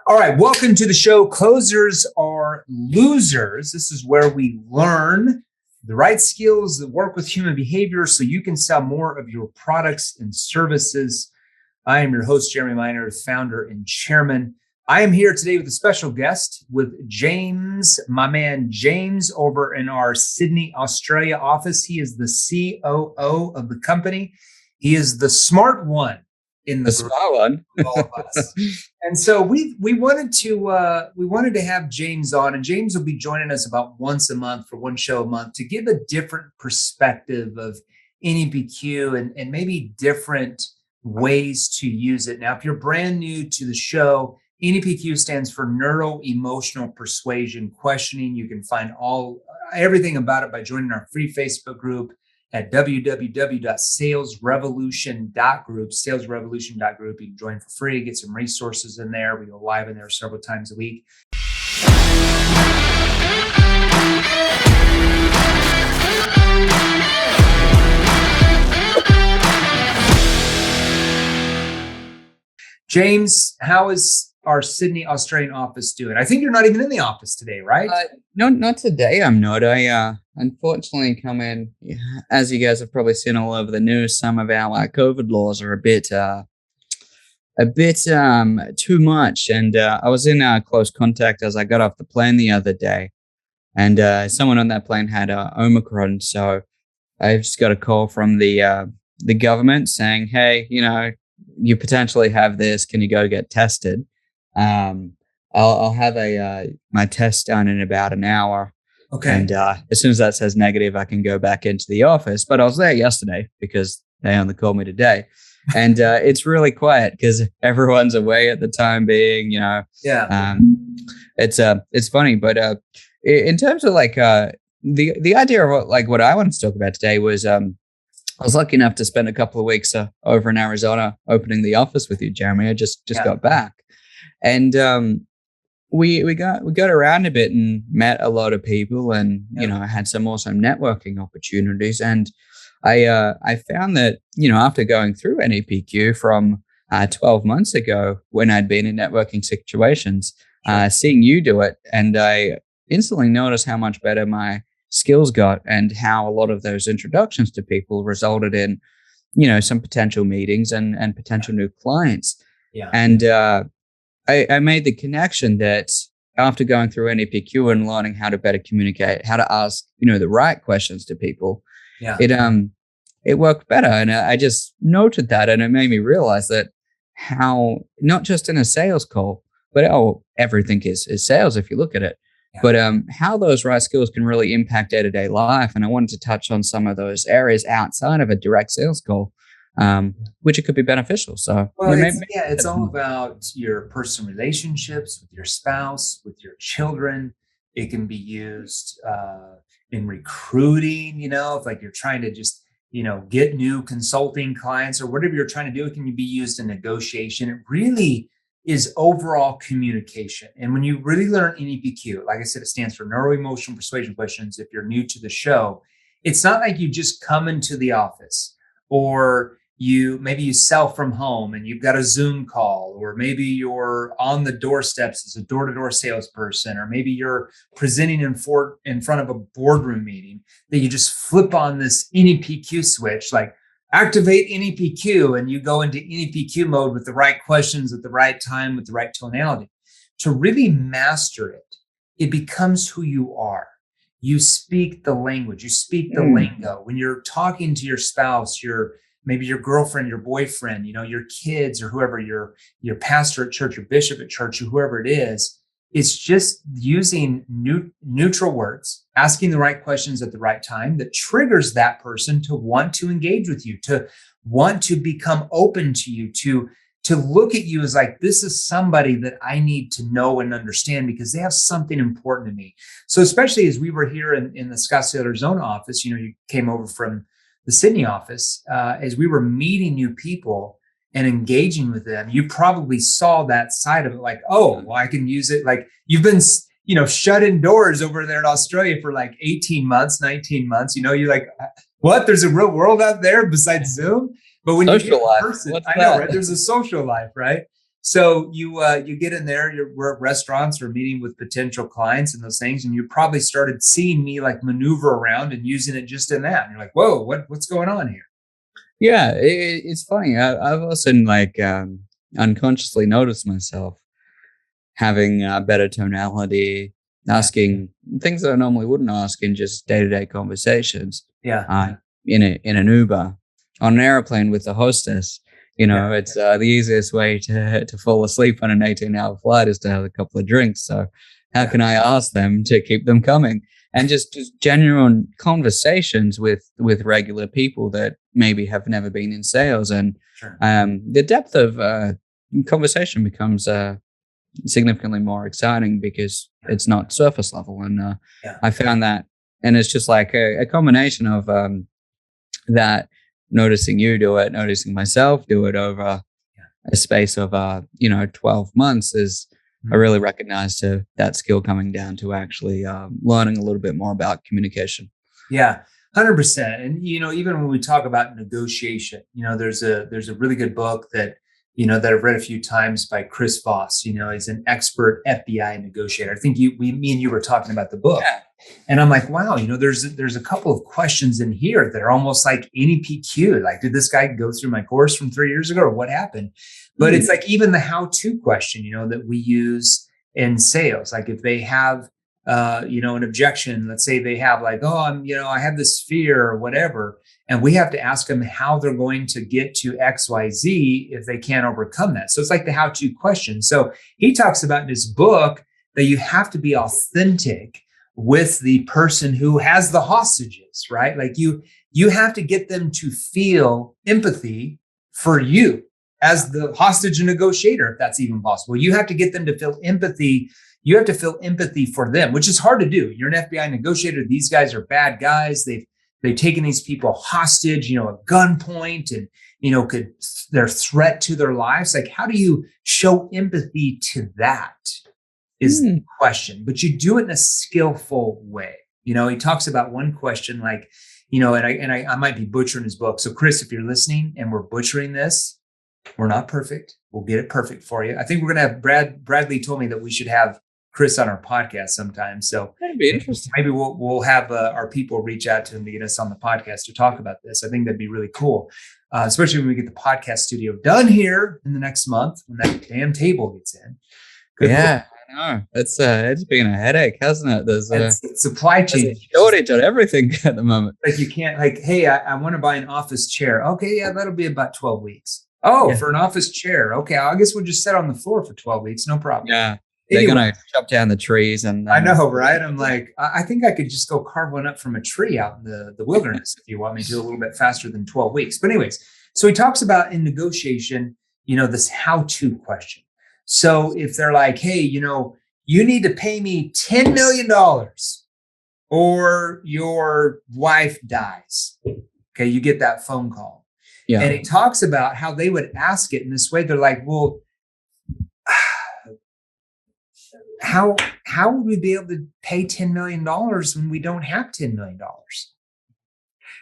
All right, welcome to the show. Closers are losers. This is where we learn the right skills that work with human behavior so you can sell more of your products and services. I am your host, Jeremy Miner, founder and chairman. I am here today with a special guest with James, my man James, over in our Sydney, Australia office. He is the COO of the company. He is the smart one in the smart one. All of us. And so we wanted to have James on, and James will be joining us about once a month for one show a month to give a different perspective of NEPQ and maybe different ways to use it. Now, if you're brand new to the show, NEPQ stands for Neuro Emotional Persuasion Questioning. You can find everything about it by joining our free Facebook group at www.salesrevolution.group, salesrevolution.group. You can join for free, get some resources in there. We go live in there several times a week. James, how is our Sydney, Australian office doing? I think you're not even in the office today, right? No, not today. I'm not. I unfortunately come in, as you guys have probably seen all over the news, some of our COVID laws are a bit too much. And I was in close contact as I got off the plane the other day, and someone on that plane had Omicron. So I just got a call from the government saying, "Hey, you potentially have this. Can you go get tested?" I'll have my test done in about an hour. Okay. And as soon as that says negative, I can go back into the office. But I was there yesterday because they only called me today. And it's really quiet because everyone's away at the time being, Yeah. It's funny. But in terms of the idea of what I wanted to talk about today was I was lucky enough to spend a couple of weeks over in Arizona opening the office with you, Jeremy. I just got back. And we got around a bit and met a lot of people, and had some awesome networking opportunities. And I found that after going through NEPQ from 12 months ago when I'd been in networking situations, seeing you do it, and I instantly noticed how much better my skills got, and how a lot of those introductions to people resulted in some potential meetings and potential new clients. Yeah. And I made the connection that after going through NEPQ and learning how to better communicate, how to ask, the right questions to people, it worked better. And I just noted that, and it made me realize that how, not just in a sales call, but everything is sales if you look at it, but how those right skills can really impact day-to-day life. And I wanted to touch on some of those areas outside of a direct sales call, which it could be beneficial. So, it's all about your personal relationships with your spouse, with your children. It can be used in recruiting. If you're trying to just get new consulting clients or whatever you're trying to do, it can be used in negotiation. It really is overall communication. And when you really learn NEPQ, like I said, it stands for Neuro Emotional Persuasion Questions. If you're new to the show, it's not like you just come into the office, or maybe you sell from home and you've got a Zoom call, or maybe you're on the doorsteps as a door-to-door salesperson, or maybe you're presenting in front of a boardroom meeting, that you just flip on this NEPQ switch, like activate NEPQ, and you go into NEPQ mode with the right questions at the right time with the right tonality. To really master it, it becomes who you are. You speak the language, you speak the lingo. When you're talking to your spouse, maybe your girlfriend, your boyfriend, your kids, or whoever, your pastor at church, your bishop at church, or whoever it is, it's just using neutral words, asking the right questions at the right time that triggers that person to want to engage with you, to want to become open to you, to look at you as like, this is somebody that I need to know and understand because they have something important to me. So especially as we were here in the Scottsdale, Arizona office, you came over from the Sydney office, as we were meeting new people and engaging with them, you probably saw that side of it, like, oh, well, I can use it. Like, you've been, shut indoors over there in Australia for like 18 months, 19 months. You're like, what? There's a real world out there besides Zoom? But when social you get in life, person, I know, right? There's a social life, right? So you get in there, we're at restaurants or meeting with potential clients and those things, and you probably started seeing me like maneuver around and using it just in that. And you're like, whoa, what's going on here? Yeah, it's funny. I've also like unconsciously noticed myself having better tonality, Yeah. asking things that I normally wouldn't ask in just day to day conversations. Yeah. Uh, in an Uber, on an airplane with the hostess. Yeah. It's the easiest way to fall asleep on an 18-hour flight is to have a couple of drinks. So how Yeah. can I ask them to keep them coming? And just genuine conversations with regular people that maybe have never been in sales, and Sure. the depth of conversation becomes significantly more exciting because it's not surface level. And Yeah. I found that, and it's just like a combination of that, noticing you do it, noticing myself do it over a space of 12 months is I Mhm. really recognized that skill coming down to actually learning a little bit more about communication. Yeah, 100%. And even when we talk about negotiation, there's a really good book that I've read a few times by Chris Voss. He's an expert FBI negotiator. I think me and you were talking about the book. Yeah. And I'm like, wow, there's a couple of questions in here that are almost like NEPQ. Like, did this guy go through my course from 3 years ago, or what happened? But it's like even the how-to question, that we use in sales. Like if they have, an objection, let's say they have like, oh, I have this fear or whatever, and we have to ask them how they're going to get to X, Y, Z if they can't overcome that. So it's like the how-to question. So he talks about in his book that you have to be authentic with the person who has the hostages, right? Like you have to get them to feel empathy for you as the hostage negotiator, if that's even possible. You have to get them to feel empathy. You have to feel empathy for them, which is hard to do. You're an FBI negotiator. These guys are bad guys. They've taken these people hostage, at gunpoint, and their threat to their lives. Like, how do you show empathy to that? Is the question, but you do it in a skillful way. He talks about one question, like, I might be butchering his book. So Chris, if you're listening and we're butchering this, we're not perfect. We'll get it perfect for you. I think we're going to have Bradley told me that we should have Chris on our podcast sometime. So That'd be interesting. maybe we'll have our people reach out to him to get us on the podcast to talk about this. I think that'd be really cool. Especially when we get the podcast studio done here in the next month, when that damn table gets in. Good Yeah. No, it's been a headadeche, hasn't it? There's supply chain a shortage on everything at the moment. Like you can't, like, hey, I want to buy an office chair. Okay, yeah, that'll be about 12 weeks. Oh, for an office chair. Okay, I guess we'll just sit on the floor for 12 weeks. No problem. Yeah. They're going to chop down the trees. And I know, right? I'm like, I think I could just go carve one up from a tree out in the wilderness if you want me to, a little bit faster than 12 weeks. But anyways, so he talks about in negotiation, this how-to question. So if they're like, hey, you need to pay me $10 million or your wife dies. Okay, you get that phone call. Yeah. And he talks about how they would ask it in this way. They're like, well, how would we be able to pay $10 million when we don't have $10 million?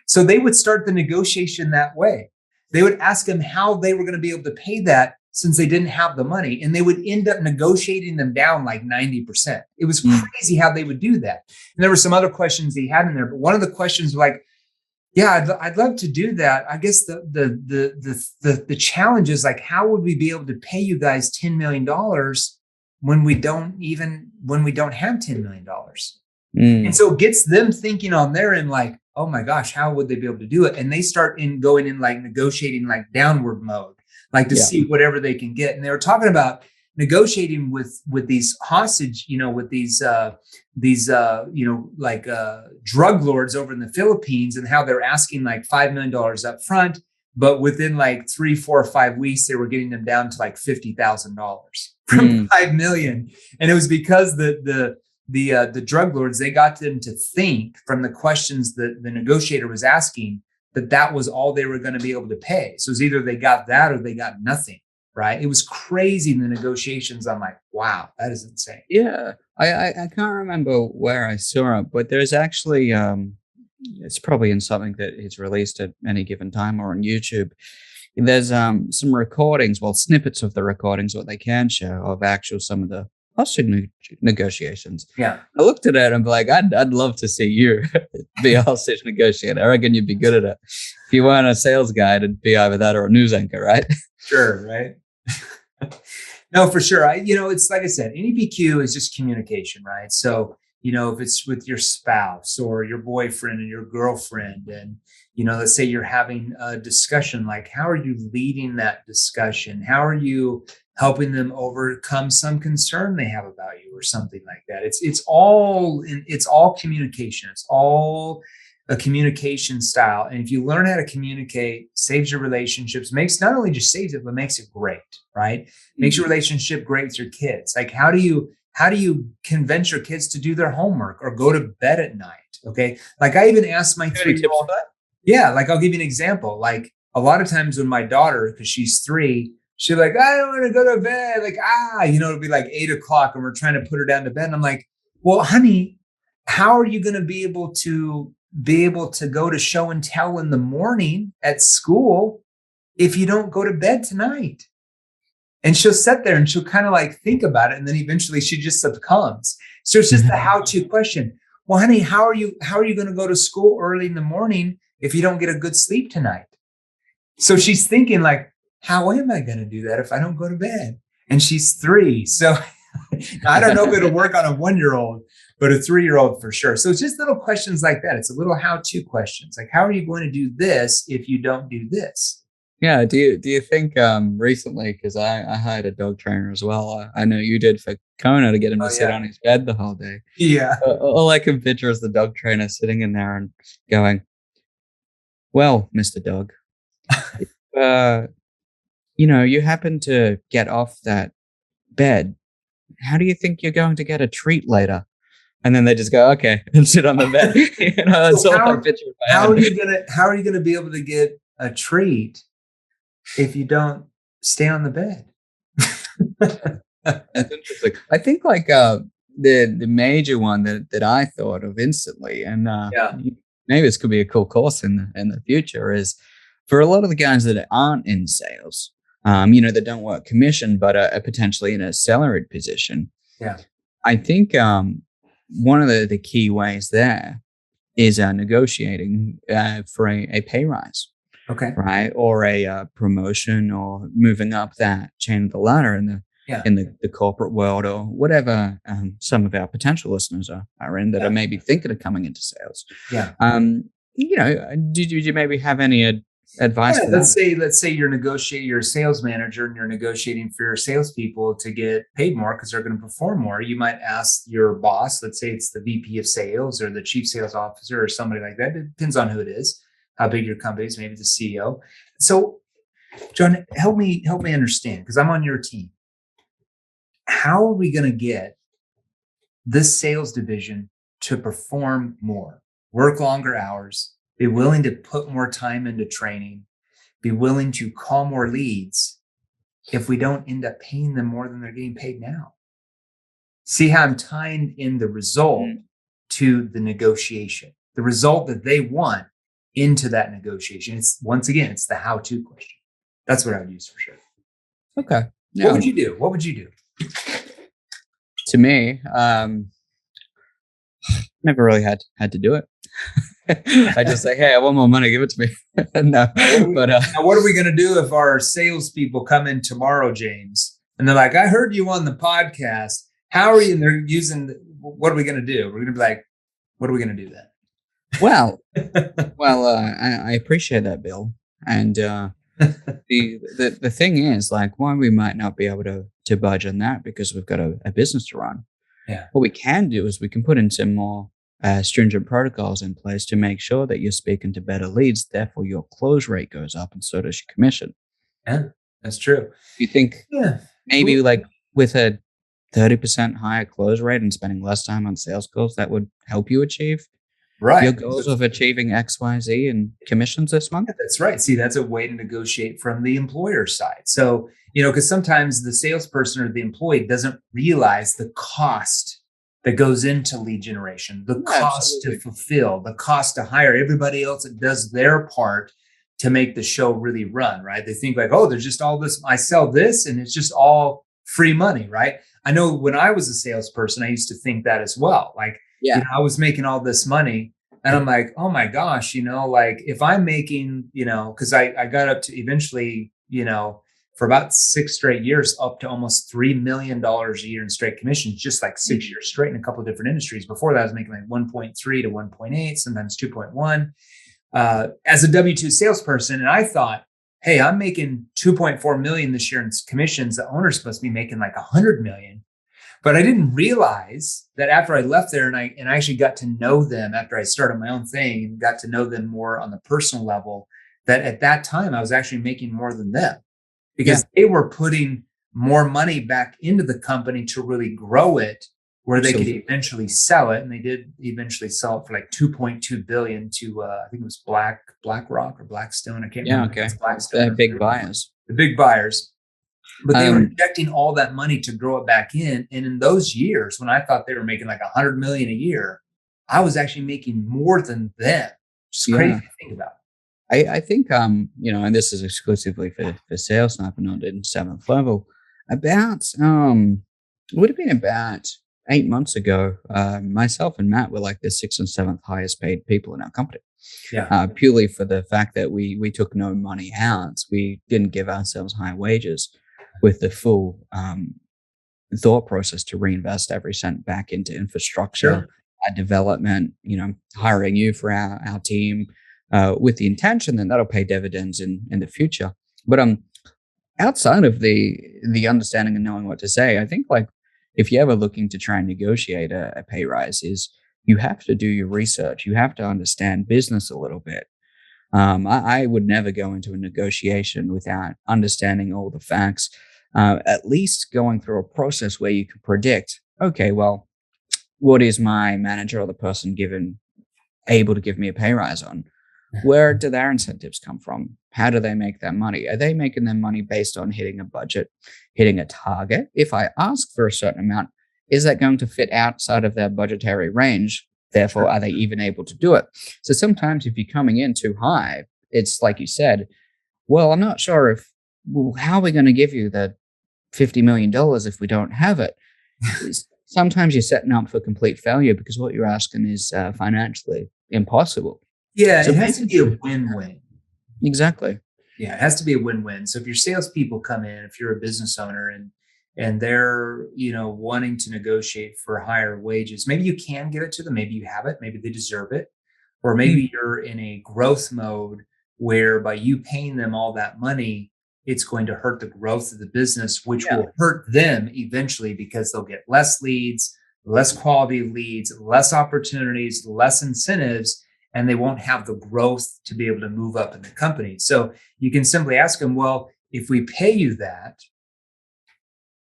So they would start the negotiation that way. They would ask them how they were going to be able to pay that since they didn't have the money, and they would end up negotiating them down like 90%. It was crazy how they would do that. And there were some other questions he had in there, but one of the questions was like, yeah, I'd love to do that. I guess the challenge is like, how would we be able to pay you guys $10 million when we don't have $10 million? And so it gets them thinking on their end, like, oh my gosh, how would they be able to do it? And they start going in like negotiating like downward mode, like to see whatever they can get. And they were talking about negotiating with these hostage, with these drug lords over in the Philippines, and how they're asking like $5 million up front, but within like 3, 4, or 5 weeks, they were getting them down to like $50,000 from $5 million. And it was because the drug lords, they got them to think from the questions that the negotiator was asking that was all they were going to be able to pay. So it was either they got that or they got nothing, right? It was crazy in the negotiations. I'm like, wow, that is insane. Yeah. I can't remember where I saw it, but there's actually, it's probably in something that is released at any given time or on YouTube. there's some recordings, well, snippets of the recordings, what they can show of actual some of the hostage negotiations. Yeah. I looked at it and I'm like, I'd love to see you be a hostage negotiator. I reckon you'd be good at it. If you weren't a sales guy, it'd be either that or a news anchor, right? Sure, right? No, for sure. It's like I said, NEPQ is just communication, right? So, if it's with your spouse or your boyfriend and your girlfriend, and, let's say you're having a discussion, like, how are you leading that discussion? How are you helping them overcome some concern they have about you or something like that? It's all communication. It's all a communication style. And if you learn how to communicate, saves your relationships, makes not only just saves it, but makes it great, right? Makes your relationship great with your kids. Like, how do you convince your kids to do their homework or go to bed at night? Okay. Like, I even asked my 3-year-old. Yeah. Like, I'll give you an example. Like, a lot of times when my daughter, because she's 3, she's like, I don't want to go to bed. Like, it'll be like 8 o'clock and we're trying to put her down to bed. And I'm like, well, honey, how are you going to be able to go to show and tell in the morning at school if you don't go to bed tonight? And she'll sit there and she'll kind of like think about it. And then eventually she just succumbs. So it's just the how-to question. Well, honey, how are you going to go to school early in the morning if you don't get a good sleep tonight? So she's thinking like, how am I going to do that if I don't go to bed? And she's 3. So I don't know if it'll work on a 1-year-old, but a 3-year-old for sure. So it's just little questions like that. It's a little how-to questions. Like, how are you going to do this if you don't do this? Yeah. Do you think recently, because I hired a dog trainer as well. I know you did for Kona to get him to sit on his bed the whole day. Yeah. All I can picture is the dog trainer sitting in there and going, well, Mr. Dog, you happen to get off that bed. How do you think you're going to get a treat later? And then they just go, okay, and sit on the bed. That's So all I picture. How are you gonna be able to get a treat if you don't stay on the bed? That's interesting. I think like the major one that I thought of instantly, and maybe this could be a cool course in the future, is for a lot of the guys that aren't in sales, that don't work commission but are potentially in a salaried position. Yeah, I think one of the key ways there is negotiating for a pay rise. Okay. Right. Or a promotion or moving up that chain of the ladder in the corporate world, or whatever some of our potential listeners are in that are maybe thinking of coming into sales. Yeah. Did you maybe have any advice for that? Let's say you're a sales manager and you're negotiating for your salespeople to get paid more because they're going to perform more. You might ask your boss, let's say it's the VP of sales or the chief sales officer or somebody like that. It depends on who it is, how big your company is, maybe the CEO. So, John, help me understand, because I'm on your team. How are we going to get this sales division to perform more, work longer hours, be willing to put more time into training, be willing to call more leads if we don't end up paying them more than they're getting paid now? See how I'm tying in the result to the negotiation, the result that they want into that negotiation. It's the how-to question. That's what I would use for sure. Okay. Yeah. What would you do? To me, never really had to do it. I just say, hey, I want more money, give it to me. No, but now what are we going to do if our salespeople come in tomorrow, James, and they're like, I heard you on the podcast. How are you? And they're using, what are we going to do? We're going to be like, what are we going to do then? Well, I appreciate that, Bill. And the thing is, like, why we might not be able to budge on that because we've got a business to run. Yeah. What we can do is we can put in some more stringent protocols in place to make sure that you're speaking to better leads. Therefore, your close rate goes up, and so does your commission. Yeah, that's true. You think maybe like with a 30% higher close rate and spending less time on sales calls, that would help you achieve your goals of achieving X, Y, Z in commissions this month? That's right. See, that's a way to negotiate from the employer side. So, because sometimes the salesperson or the employee doesn't realize the cost that goes into lead generation, the cost to fulfill, the cost to hire everybody else that does their part to make the show really run, right? They think like, oh, there's just all this, I sell this and it's just all free money, right? I know when I was a salesperson, I used to think that as well. Like, Yeah. I was making all this money and I'm like, oh my gosh, like if I'm making, because I got up to eventually, for about 6 straight years, up to almost $3 million a year in straight commissions, just like 6 years straight in a couple of different industries. Before that, I was making like 1.3 to 1.8, sometimes 2.1 as a W-2 salesperson. And I thought, hey, I'm making 2.4 million this year in commissions. The owner's supposed to be making like 100 million. But I didn't realize that after I left there and I actually got to know them after I started my own thing and got to know them more on the personal level, that at that time I was actually making more than them because they were putting more money back into the company to really grow it where they could eventually sell it. And they did eventually sell it for like 2.2 billion to, I think it was BlackRock or Blackstone. I can't remember. Okay. Blackstone. Big buyers. The big buyers. But they were injecting all that money to grow it back in. And in those years, when I thought they were making like 100 million a year, I was actually making more than them. Just crazy to think about. I think, and this is exclusively for sales, not in 7th level, about, would have been about 8 months ago, myself and Matt were like the 6th and 7th highest paid people in our company. Yeah. Purely for the fact that we took no money out. We didn't give ourselves high wages with the full thought process to reinvest every cent back into infrastructure, development, hiring you for our team with the intention that that'll pay dividends in the future. But outside of the understanding and knowing what to say, I think like if you're ever looking to try and negotiate a pay rise, is you have to do your research. You have to understand business a little bit. I would never go into a negotiation without understanding all the facts, at least going through a process where you can predict, okay, well, what is my manager or the person able to give me a pay rise on? Where do their incentives come from? How do they make their money? Are they making their money based on hitting a budget, hitting a target? If I ask for a certain amount, is that going to fit outside of their budgetary range? Therefore, are they even able to do it? So sometimes if you're coming in too high, it's like you said, well, I'm not sure how are we going to give you the $50 million if we don't have it? Sometimes you're setting up for complete failure because what you're asking is financially impossible. Yeah, so it has to be a win-win. Exactly. Yeah, it has to be a win-win. So if your salespeople come in, if you're a business owner and they're wanting to negotiate for higher wages, maybe you can give it to them. Maybe you have it. Maybe they deserve it. Or maybe you're in a growth mode where by you paying them all that money, it's going to hurt the growth of the business, which will hurt them eventually because they'll get less leads, less quality leads, less opportunities, less incentives, and they won't have the growth to be able to move up in the company. So you can simply ask them, well, if we pay you that,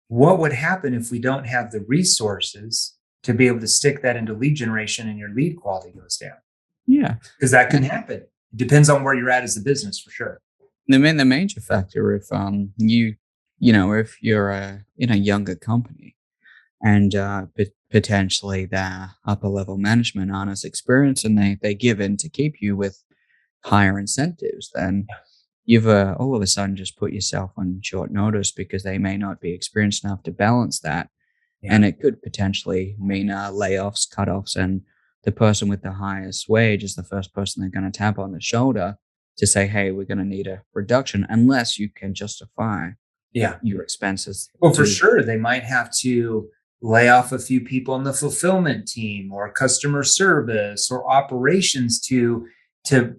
what would happen if we don't have the resources to be able to stick that into lead generation and your lead quality goes down? Yeah. Because that can happen. It depends on where you're at as a business for sure. The major factor, if if you're in a younger company and potentially the upper level management aren't as experienced and they give in to keep you with higher incentives, then you've all of a sudden just put yourself on short notice because they may not be experienced enough to balance that. And it could potentially mean layoffs, cutoffs, and the person with the highest wage is the first person they're going to tap on the shoulder to say, hey, we're going to need a reduction unless you can justify your expenses. Well, for sure, they might have to lay off a few people on the fulfillment team or customer service or operations to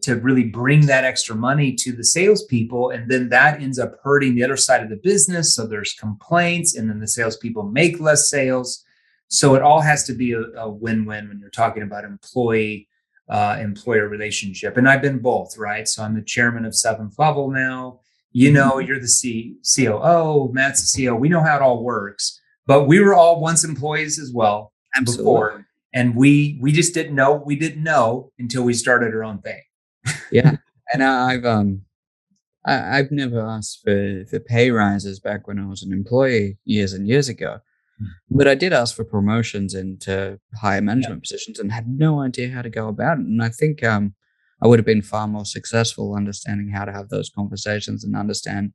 really bring that extra money to the salespeople. And then that ends up hurting the other side of the business. So there's complaints and then the salespeople make less sales. So it all has to be a win-win when you're talking about employer relationship. And I've been both, right? So I'm the chairman of 7th Level now. You're the COO, Matt's the CEO. We know how it all works, but we were all once employees as well. Absolutely. Before. And we just didn't know. We didn't know until we started our own thing. Yeah. And I've never asked for pay rises back when I was an employee years and years ago. But I did ask for promotions into higher management positions and had no idea how to go about it. And I think I would have been far more successful understanding how to have those conversations and understand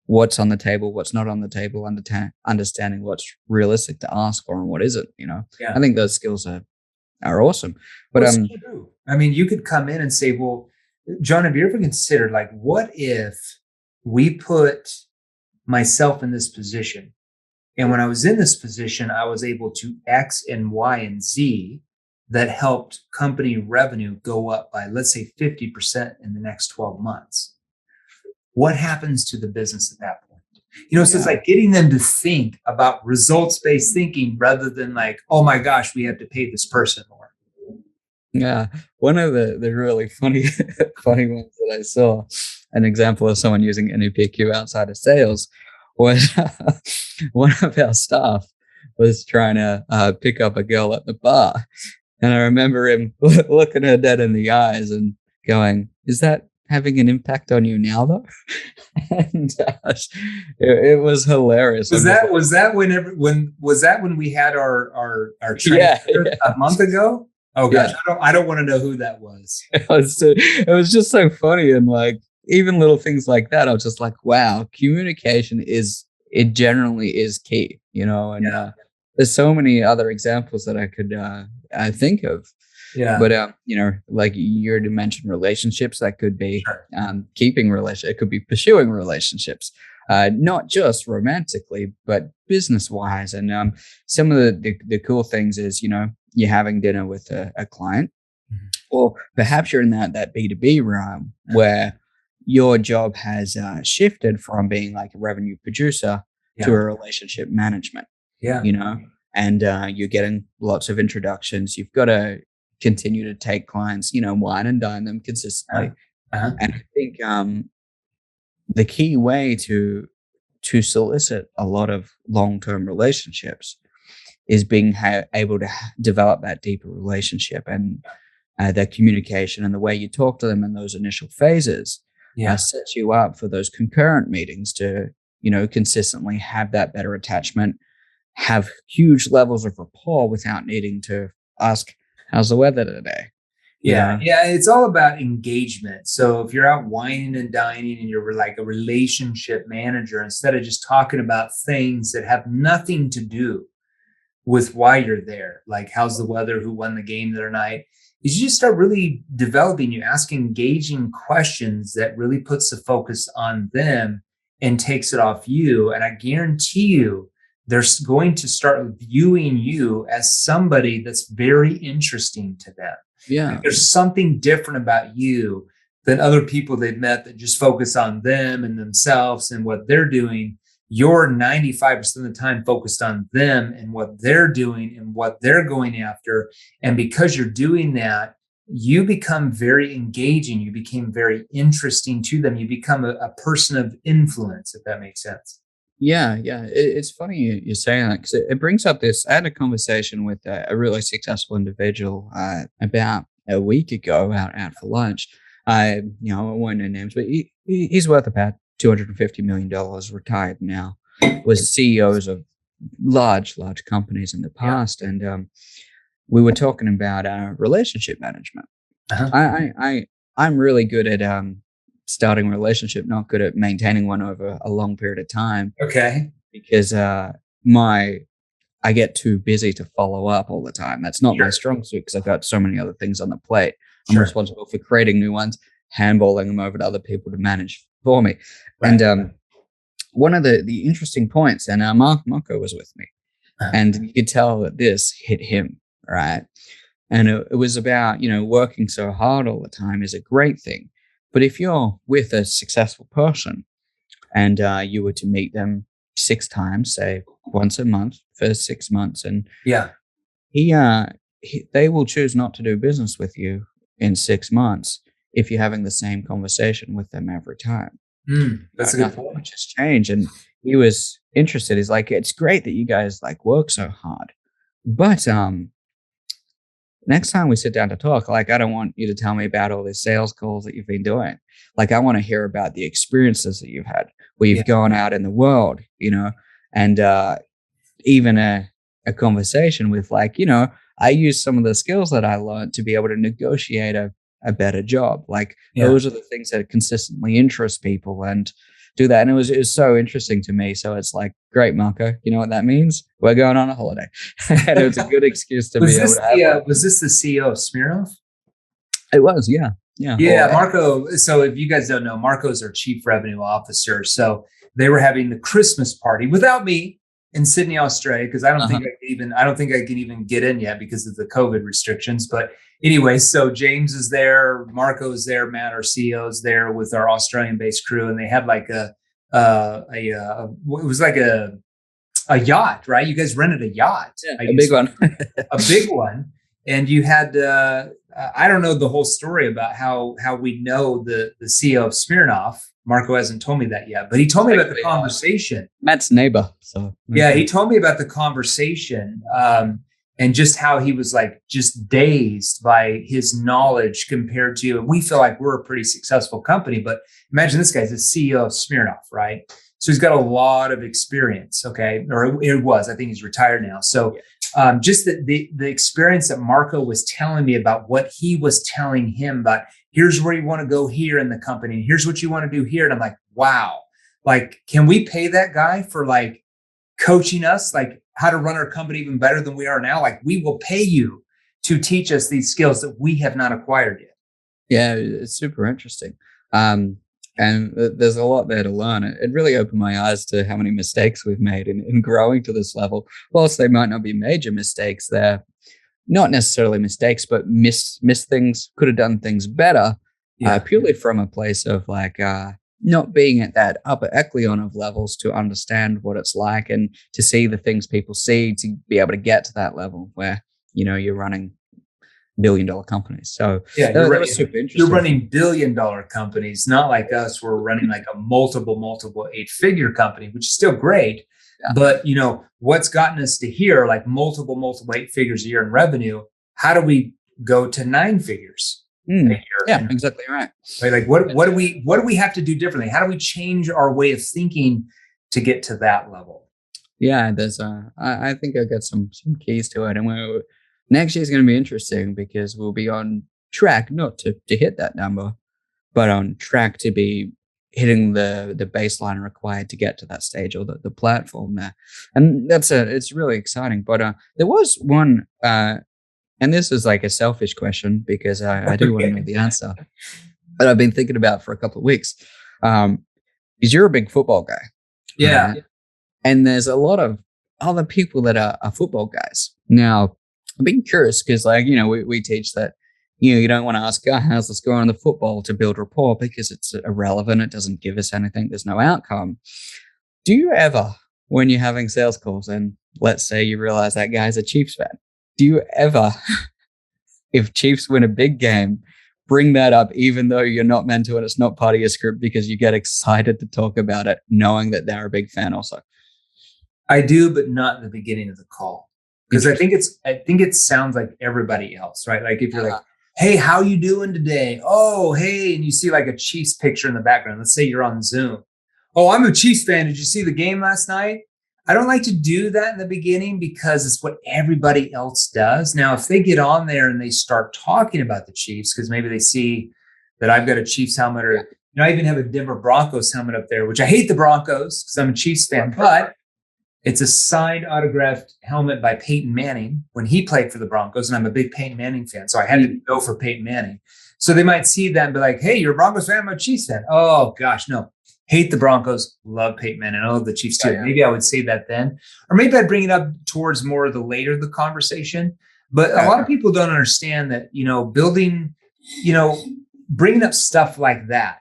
what's on the table, what's not on the table, understanding what's realistic to ask for and what isn't. I Yeah. think those skills are awesome. But Well, it's true. I mean, you could come in and say, well, John, have you ever considered, like, what if we put myself in this position? And when I was in this position, I was able to X and Y and Z that helped company revenue go up by, let's say, 50% in the next 12 months. What happens to the business at that point? So it's like getting them to think about results-based thinking rather than like, oh my gosh, we have to pay this person more. Yeah, one of the really funny funny ones that I saw, an example of someone using NEPQ outside of sales, was one of our staff was trying to pick up a girl at the bar, and I remember him looking her dead in the eyes and going, "Is that having an impact on you now, though?" And it was hilarious. Was that when we had our training a month ago? Oh gosh, I don't want to know who that was. It was just so funny, and like even little things like that, I was just like, wow, communication generally is key, and there's so many other examples that I could I think of. Yeah. But like you mentioned relationships, that could be keeping relationships, it could be pursuing relationships, not just romantically, but business wise. And some of the cool things is, you're having dinner with a client, or perhaps you're in that B2B realm where your job has shifted from being like a revenue producer to a relationship management. And you're getting lots of introductions. You've got to continue to take clients, wine and dine them consistently. And I think the key way to solicit a lot of long-term relationships is being able to develop that deeper relationship, and their communication and the way you talk to them in those initial phases sets you up for those concurrent meetings to, consistently have that better attachment, have huge levels of rapport without needing to ask, how's the weather today? Yeah. It's all about engagement. So if you're out whining and dining and you're like a relationship manager, instead of just talking about things that have nothing to do with why you're there, like how's the weather, who won the game the other night, is you just start really developing, you ask engaging questions that really puts the focus on them and takes it off you. And I guarantee you, they're going to start viewing you as somebody that's very interesting to them. Yeah. Like there's something different about you than other people they've met that just focus on them and themselves and what they're doing. You're 95% of the time focused on them and what they're doing and what they're going after. And because you're doing that, you become very engaging. You became very interesting to them. You become a person of influence, if that makes sense. Yeah. It's funny you're saying that, because it brings up this. I had a conversation with a really successful individual about a week ago out for lunch. I won't name names, but he's worth about $250 million, retired now, was CEOs of large companies in the past. And we were talking about relationship management. I'm really good at starting a relationship, not good at maintaining one over a long period of time. Okay. Because I get too busy to follow up all the time. That's not my strong suit, because I've got so many other things on the plate. I'm responsible for creating new ones, handballing them over to other people to manage for me. Right. And one of the interesting points, and Marco was with me, and you could tell that this hit him, right? And it was about, working so hard all the time is a great thing. But if you're with a successful person and you were to meet them 6 times, say once a month for 6 months, and they will choose not to do business with you in 6 months if you're having the same conversation with them every time. That's a good point. Much has changed, and he was interested. He's like, it's great that you guys like work so hard, but next time we sit down to talk, like, I don't want you to tell me about all these sales calls that you've been doing. Like, I want to hear about the experiences that you've had where you've gone out in the world, and even a conversation with, like, I use some of the skills that I learned to be able to negotiate a a better job. Like Yeah. those are the things that consistently interest people and do that. And it was so interesting to me. So it's like, great, Marco, you know what that means? We're going on a holiday. And it was a good excuse to be able to have one. Was this the CEO of Smirnoff? It was, yeah. Yeah. Yeah, Marco. So if you guys don't know, Marco's our chief revenue officer. So they were having the Christmas party without me in Sydney, Australia, because I don't think I don't think I can even get in yet because of the COVID restrictions. But anyway, so James is there, Marco's there, Matt, our CEO, is there with our Australian-based crew, and they had like it was like a yacht, right? You guys rented a yacht, a big one, a big one, and you had I don't know the whole story about how we know the CEO of Smirnoff. Marco hasn't told me that yet, but he told me about the conversation. Matt's neighbor. So yeah, he told me about the conversation and just how he was like just dazed by his knowledge compared to, and we feel like we're a pretty successful company, but imagine this guy's the CEO of Smirnoff, right? So he's got a lot of experience, okay? Or it was, I think he's retired now. So just the experience that Marco was telling me about what he was telling him about, here's where you want to go here in the company. Here's what you want to do here. And I'm like, wow, like, can we pay that guy for like coaching us, like how to run our company even better than we are now? Like, we will pay you to teach us these skills that we have not acquired yet. Yeah, it's super interesting. And there's a lot there to learn. It really opened my eyes to how many mistakes we've made in growing to this level. Whilst they might not be major mistakes, they're not necessarily mistakes, but miss things, could have done things better, purely from a place of like not being at that upper echelon of levels to understand what it's like and to see the things people see, to be able to get to that level where, you know, you're running billion-dollar companies. So yeah, that was super interesting. You're running billion-dollar companies, not like us. We're running like a multiple 8-figure company, which is still great. Yeah. But you know, what's gotten us to here, like multiple 8 figures a year in revenue, how do we go to 9 figures a year? Yeah, exactly right. Like what do we have to do differently? How do we change our way of thinking to get to that level? Yeah, there's I think I got some keys to it, and next year is going to be interesting because we'll be on track not to hit that number, but on track to be hitting the baseline required to get to that stage, or the platform there. And it's really exciting. But there was one, and this is like a selfish question because I do want to know the answer, but I've been thinking about for a couple of weeks. Because you're a big football guy. Yeah. And there's a lot of other people that are football guys. Now, I'm being curious because, like, you know, we teach that, you know, you don't want to ask, how's the score on the football to build rapport because it's irrelevant. It doesn't give us anything. There's no outcome. Do you ever, when you're having sales calls and let's say you realize that guy's a Chiefs fan, do you ever, if Chiefs win a big game, bring that up even though you're not meant to and it's not part of your script because you get excited to talk about it knowing that they're a big fan also? I do, but not in the beginning of the call. Because I think it sounds like everybody else, right? Like if you're like, hey, how you doing today? Oh, hey, and you see like a Chiefs picture in the background. Let's say you're on Zoom. Oh, I'm a Chiefs fan. Did you see the game last night? I don't like to do that in the beginning because it's what everybody else does. Now, if they get on there and they start talking about the Chiefs, because maybe they see that I've got a Chiefs helmet, or I even have a Denver Broncos helmet up there, which I hate the Broncos because I'm a Chiefs fan, but it's a signed, autographed helmet by Peyton Manning when he played for the Broncos, and I'm a big Peyton Manning fan, so I had to go for Peyton Manning. So they might see that and be like, hey, you're a Broncos fan? I'm a Chiefs fan. Oh, gosh, no. Hate the Broncos, love Peyton Manning. I love the Chiefs too. Maybe I would say that then. Or maybe I'd bring it up towards more of the later of the conversation. But a lot of people don't understand that, building, bringing up stuff like that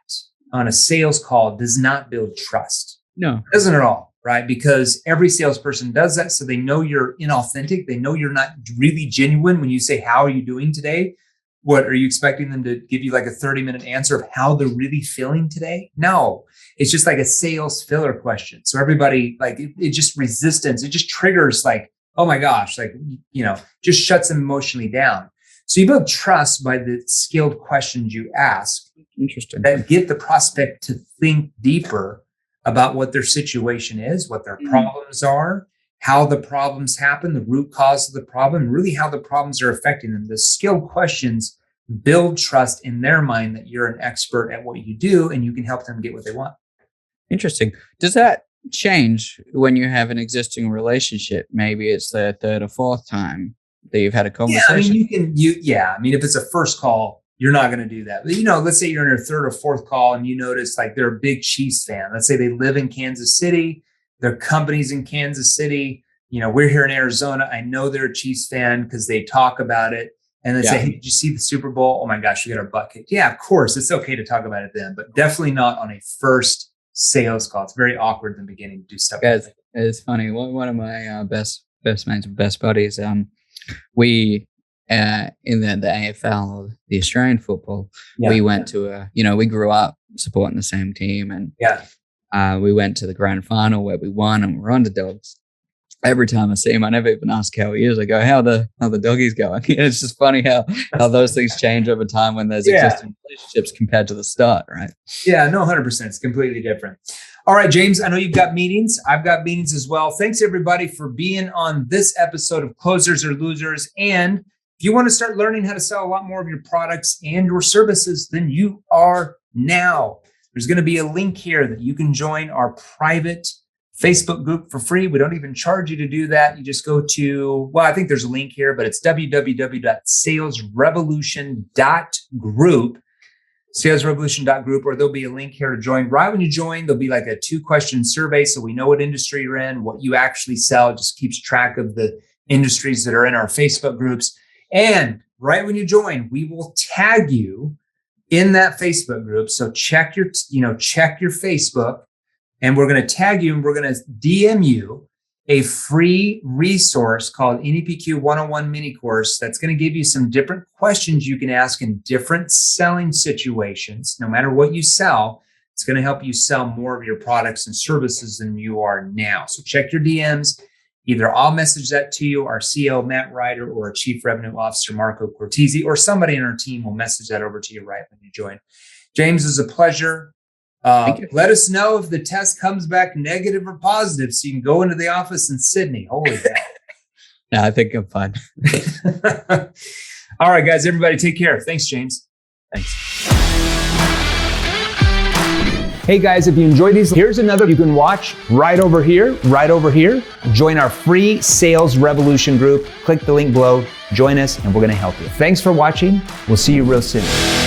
on a sales call does not build trust. No. It doesn't at all. Right? Because every salesperson does that. So they know you're inauthentic. They know you're not really genuine when you say, how are you doing today? What are you expecting them to give you like a 30-minute answer of how they're really feeling today? No, it's just like a sales filler question. So everybody like it just resistance. It just triggers like, oh my gosh, like, just shuts them emotionally down. So you build trust by the skilled questions you ask. Interesting. That get the prospect to think deeper about what their situation is, what their problems are, how the problems happen, the root cause of the problem, really how the problems are affecting them. The skilled questions build trust in their mind that you're an expert at what you do and you can help them get what they want. Interesting. Does that change when you have an existing relationship? Maybe it's the third or fourth time that you've had a conversation. I mean, if it's a first call, you're not going to do that. But, let's say you're in your third or fourth call and you notice like they're a big Chiefs fan. Let's say they live in Kansas City. Their company's in Kansas City. We're here in Arizona. I know they're a Chiefs fan because they talk about it. And they say, hey, did you see the Super Bowl? Oh my gosh, we got our butt kicked. Yeah, of course. It's okay to talk about it then, but definitely not on a first sales call. It's very awkward in the beginning to do stuff. Guys, it's funny. One of my best mates, best buddies, we in the AFL, the Australian football, we went to we grew up supporting the same team, and we went to the grand final where we won and we're underdogs. Every time I see him, I never even ask how he is. I go, how the doggies going? It's just funny how those things change over time when there's existing relationships compared to the start, right? Yeah, no, 100%. It's completely different. All right, James, I know you've got meetings. I've got meetings as well. Thanks, everybody, for being on this episode of Closers or Losers. And if you want to start learning how to sell a lot more of your products and your services, then you are now. There's going to be a link here that you can join our private Facebook group for free. We don't even charge you to do that. You just go to, I think there's a link here, but it's www.salesrevolution.group, salesrevolution.group, or there'll be a link here to join. Right when you join, there'll be like a 2-question survey. So we know what industry you're in, what you actually sell. It just keeps track of the industries that are in our Facebook groups. And right when you join, we will tag you in that Facebook group. So check your Facebook. And we're going to tag you and we're going to DM you a free resource called NEPQ 101 mini course that's going to give you some different questions you can ask in different selling situations. No matter what you sell, it's going to help you sell more of your products and services than you are now. So check your DMs. Either I'll message that to you, our CEO, Matt Ryder, or our Chief Revenue Officer, Marco Cortese, or somebody in our team will message that over to you right when you join. James, it's a pleasure. Let us know if the test comes back negative or positive so you can go into the office in Sydney. Holy cow. No, I think I'm fine. All right, guys, everybody take care. Thanks, James. Thanks. Hey guys, if you enjoyed these, here's another you can watch right over here. Join our free Sales Revolution group. Click the link below, join us, and we're going to help you. Thanks for watching. We'll see you real soon.